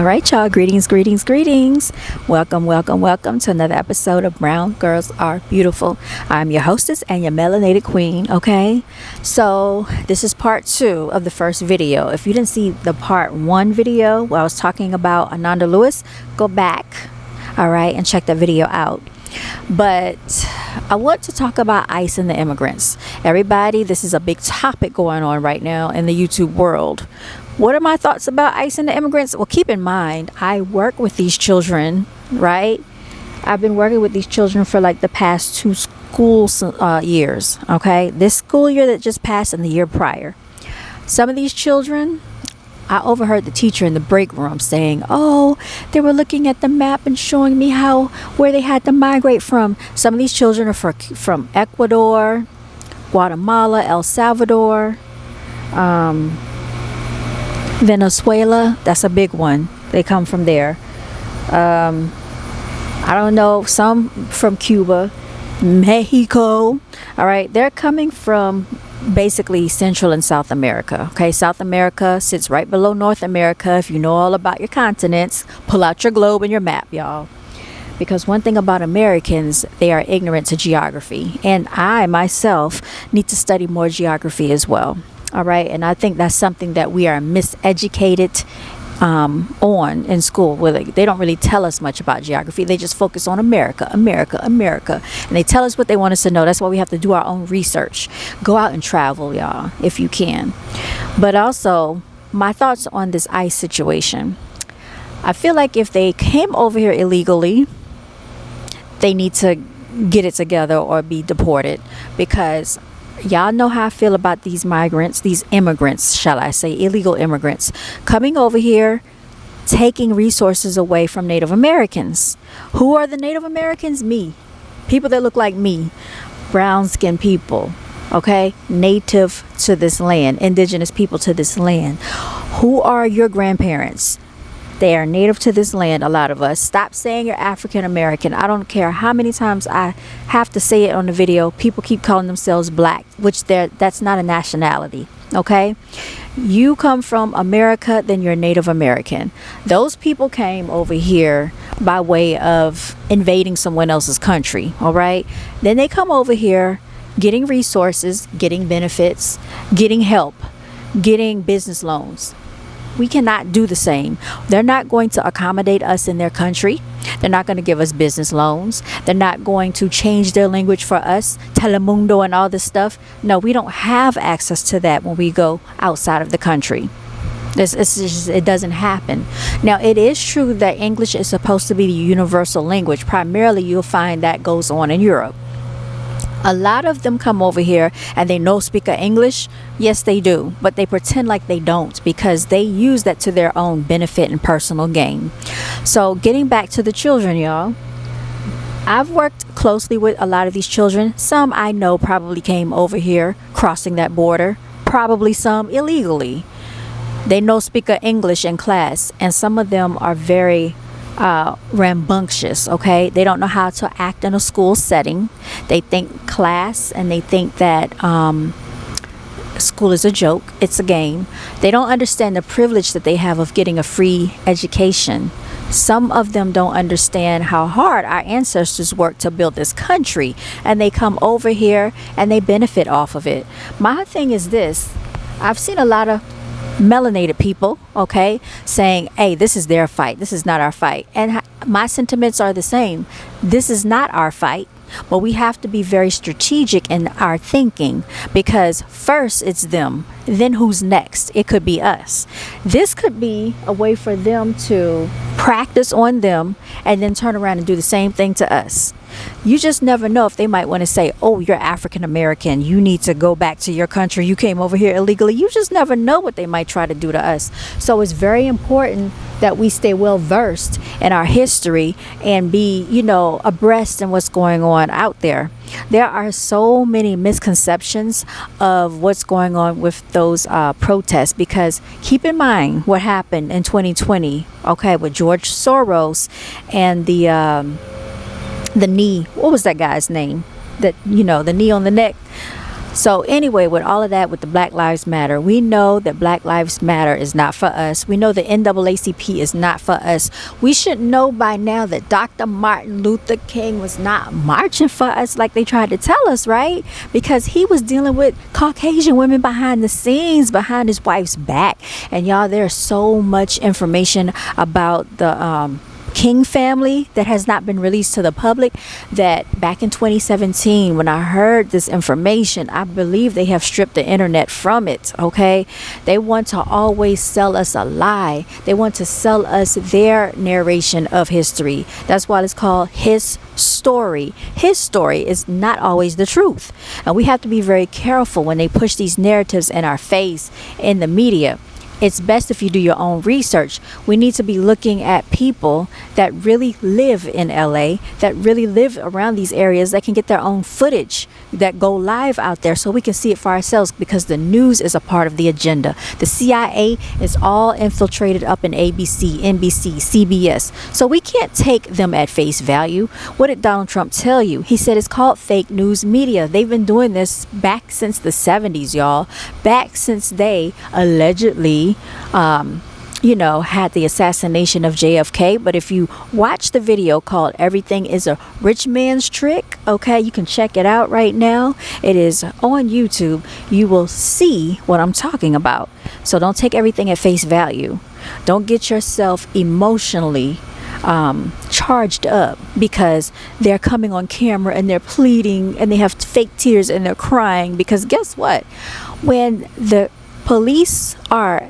All right, y'all. Greetings. Welcome to another episode of Brown Girls Are Beautiful. I'm your hostess and your melanated queen, okay? So, this is part 2 of the first video. If you didn't see the part 1 video where I was talking about Ananda Lewis, go back, all right, and check that video out. But I want to talk about ICE and the immigrants. Everybody, this is a big topic going on right now in the YouTube world. What are my thoughts about ICE and the immigrants? Well, keep in mind, I work with these children, right? I've been working with these children for like the past 2 school years, okay? This school year that just passed and the year prior. Some of these children, I overheard the teacher in the break room saying, oh, they were looking at the map and showing me where they had to migrate from. Some of these children are from Ecuador, Guatemala, El Salvador, Venezuela. That's a big one. They come from there. I don't know, some from Cuba, Mexico. All right, they're coming from basically Central and South America. Okay, South America sits right below North America. If you know all about your continents, pull out your globe and your map, y'all. Because one thing about Americans, they are ignorant to geography. And I myself need to study more geography as well. All right, and I think that's something that we are miseducated on in school, where they don't really tell us much about geography. They just focus on America, and they tell us what they want us to know. That's why we have to do our own research. Go out and travel, y'all, if you can. But also, my thoughts on this ICE situation. I feel like if they came over here illegally, they need to get it together or be deported, because y'all know how I feel about these migrants, these immigrants, shall I say, illegal immigrants, coming over here, taking resources away from Native Americans. Who are the Native Americans? Me. People that look like me. Brown-skinned people, okay? Native to this land, indigenous people to this land. Who are your grandparents? They are native to this land, a lot of us. Stop saying you're African American. I don't care how many times I have to say it on the video. People keep calling themselves black, which that's not a nationality, okay? You come from America, then you're Native American. Those people came over here by way of invading someone else's country, all right? Then they come over here getting resources, getting benefits, getting help, getting business loans. We cannot do the same. They're not going to accommodate us in their country. They're not going to give us business loans. They're not going to change their language for us, Telemundo and all this stuff. No, we don't have access to that when we go outside of the country. It doesn't happen. Now, it is true that English is supposed to be the universal language. Primarily, you'll find that goes on in Europe. A lot of them come over here and they know speak English. Yes, they do. But they pretend like they don't, because they use that to their own benefit and personal gain. So getting back to the children, y'all. I've worked closely with a lot of these children. Some I know probably came over here crossing that border. Probably some illegally. They know speak English in class. And some of them are very rambunctious, okay? They don't know how to act in a school setting. They think class and they think that school is a joke. It's a game. They don't understand the privilege that they have of getting a free education. Some of them don't understand how hard our ancestors worked to build this country, and they come over here and they benefit off of it. My thing is this: I've seen a lot of melanated people, okay, saying, hey, this is their fight, this is not our fight. And my sentiments are the same. This is not our fight, but we have to be very strategic in our thinking, because first it's them, then who's next? It could be us. This could be a way for them to practice on them and then turn around and do the same thing to us. You just never know if they might want to say, oh, you're African American, you need to go back to your country, you came over here illegally. You just never know what they might try to do to us. So it's very important that we stay well versed in our history and be, abreast in what's going on out there. There are so many misconceptions of what's going on with those protests, because keep in mind what happened in 2020, okay, with George Soros and the knee, what was that guy's name? The knee on the neck. So anyway, with all of that, with the Black Lives Matter, we know that Black Lives Matter is not for us. We know the NAACP is not for us. We should know by now that Dr. Martin Luther King was not marching for us like they tried to tell us, right? Because he was dealing with Caucasian women behind the scenes, behind his wife's back. And y'all, there's so much information about the King family that has not been released to the public, that back in 2017 when I heard this information, I believe they have stripped the internet from it. Okay, they want to always sell us a lie. They want to sell us their narration of history. That's why it's called his story. His story is not always the truth, and we have to be very careful when they push these narratives in our face in the media. It's best if you do your own research. We need to be looking at people that really live in LA, that really live around these areas, that can get their own footage, that go live out there so we can see it for ourselves, because the news is a part of the agenda. The CIA is all infiltrated up in ABC, NBC, CBS. So we can't take them at face value. What did Donald Trump tell you? He said it's called fake news media. They've been doing this back since the 70s, y'all. Back since they allegedly had the assassination of JFK. But if you watch the video called Everything is a Rich Man's Trick, okay, you can check it out right now. It is on YouTube. You will see what I'm talking about. So don't take everything at face value. Don't get yourself emotionally charged up because they're coming on camera and they're pleading and they have fake tears and they're crying. Because guess what? When the police are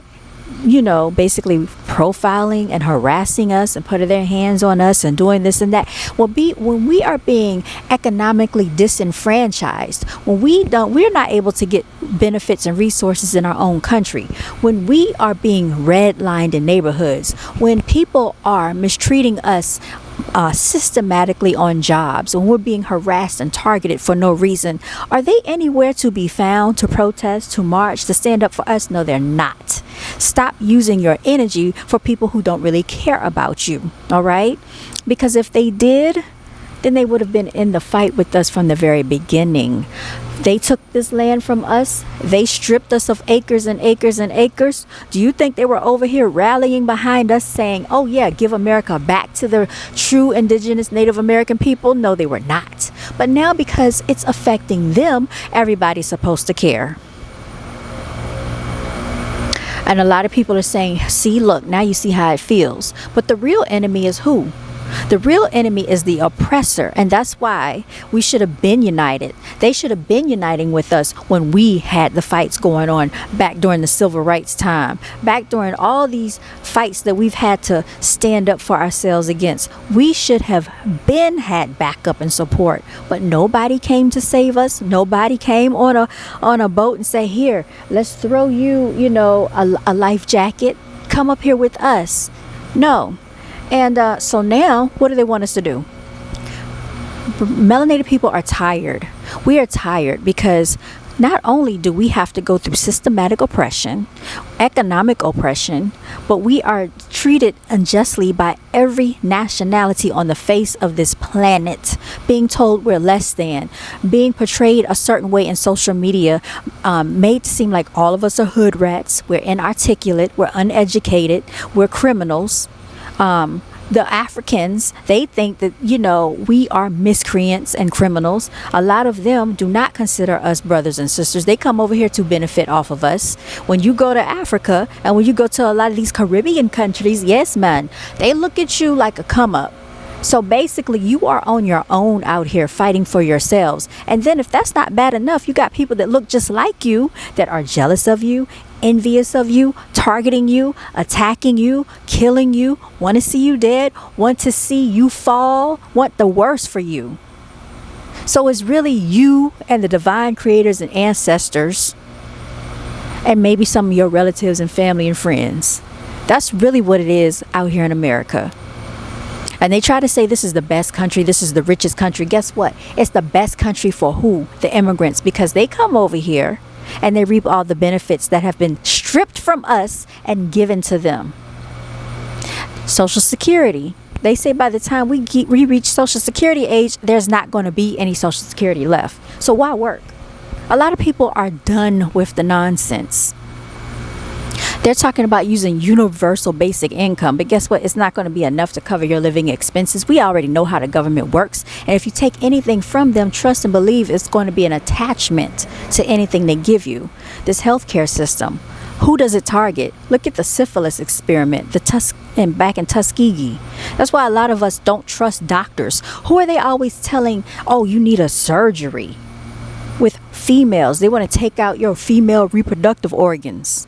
basically profiling and harassing us and putting their hands on us and doing this and that. When we are being economically disenfranchised, when we're not able to get benefits and resources in our own country, when we are being redlined in neighborhoods, when people are mistreating us systematically on jobs, when we're being harassed and targeted for no reason, are they anywhere to be found to protest, to march, to stand up for us? No, they're not. Stop using your energy for people who don't really care about you, all right? Because if they did, then they would have been in the fight with us from the very beginning. They took this land from us. They stripped us of acres and acres and acres. Do you think they were over here rallying behind us saying, oh yeah, give America back to the true indigenous Native American people? No, they were not. But now, because it's affecting them, everybody's supposed to care. And a lot of people are saying, see, look, now you see how it feels. But the real enemy is who? The real enemy is the oppressor, and that's why we should have been united. They should have been uniting with us when we had the fights going on back during the civil rights time, back during all these fights that we've had to stand up for ourselves against. We should have had backup and support, but nobody came to save us. Nobody came on a boat and say, here, let's throw you, a life jacket. Come up here with us. No. And so now, what do they want us to do? Melanated people are tired. We are tired because not only do we have to go through systematic oppression, economic oppression, but we are treated unjustly by every nationality on the face of this planet, being told we're less than, being portrayed a certain way in social media, made to seem like all of us are hood rats, we're inarticulate, we're uneducated, we're criminals. The Africans, they think that, we are miscreants and criminals. A lot of them do not consider us brothers and sisters. They come over here to benefit off of us. When you go to Africa and when you go to a lot of these Caribbean countries, yes, man, they look at you like a come up. So basically, you are on your own out here fighting for yourselves. And then if that's not bad enough, you got people that look just like you that are jealous of you, envious of you, targeting you, attacking you, killing you, want to see you dead, want to see you fall, want the worst for you. So it's really you and the divine creators and ancestors, and maybe some of your relatives and family and friends. That's really what it is out here in America. And they try to say this is the best country, this is the richest country. Guess what? It's the best country for who? The immigrants, because they come over here and they reap all the benefits that have been stripped from us and given to them. Social Security. They say by the time we reach Social Security age, there's not going to be any Social Security left. So why work? A lot of people are done with the nonsense. They're talking about using universal basic income, but guess what? It's not going to be enough to cover your living expenses. We already know how the government works. And if you take anything from them, trust and believe it's going to be an attachment to anything they give you. This healthcare system, who does it target? Look at the syphilis experiment, back in Tuskegee. That's why a lot of us don't trust doctors. Who are they always telling, oh, you need a surgery? With females, they want to take out your female reproductive organs.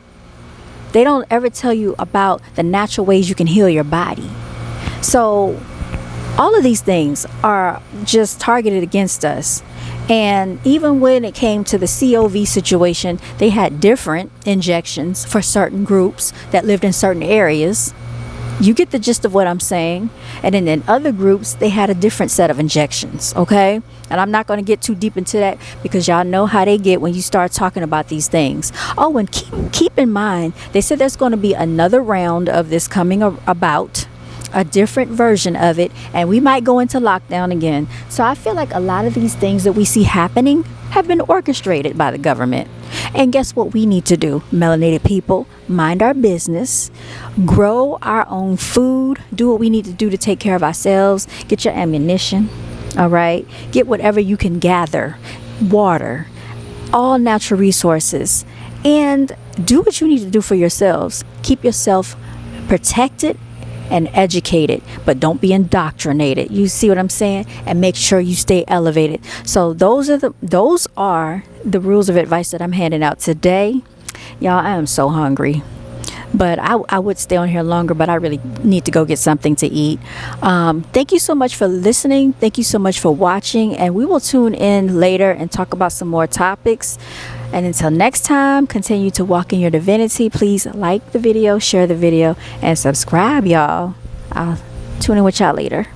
They don't ever tell you about the natural ways you can heal your body. So all of these things are just targeted against us. And even when it came to the COV situation, they had different injections for certain groups that lived in certain areas. You get the gist of what I'm saying. And then in other groups, they had a different set of injections, okay? And I'm not going to get too deep into that because y'all know how they get when you start talking about these things. Oh, and keep in mind, they said there's going to be another round of this coming about, a different version of it, and we might go into lockdown again. So I feel like a lot of these things that we see happening have been orchestrated by the government. And guess what we need to do? Melanated people, mind our business, grow our own food, do what we need to do to take care of ourselves, get your ammunition, all right? Get whatever you can gather, water, all natural resources, and do what you need to do for yourselves. Keep yourself protected and educated, but don't be indoctrinated. You see what I'm saying? And make sure you stay elevated. So those are the rules of advice that I'm handing out today. Y'all, I am so hungry, but I would stay on here longer, but I really need to go get something to eat. Thank you so much for listening. Thank you so much for watching, and we will tune in later and talk about some more topics. And until next time, continue to walk in your divinity. Please like the video, share the video, and subscribe, y'all. I'll tune in with y'all later.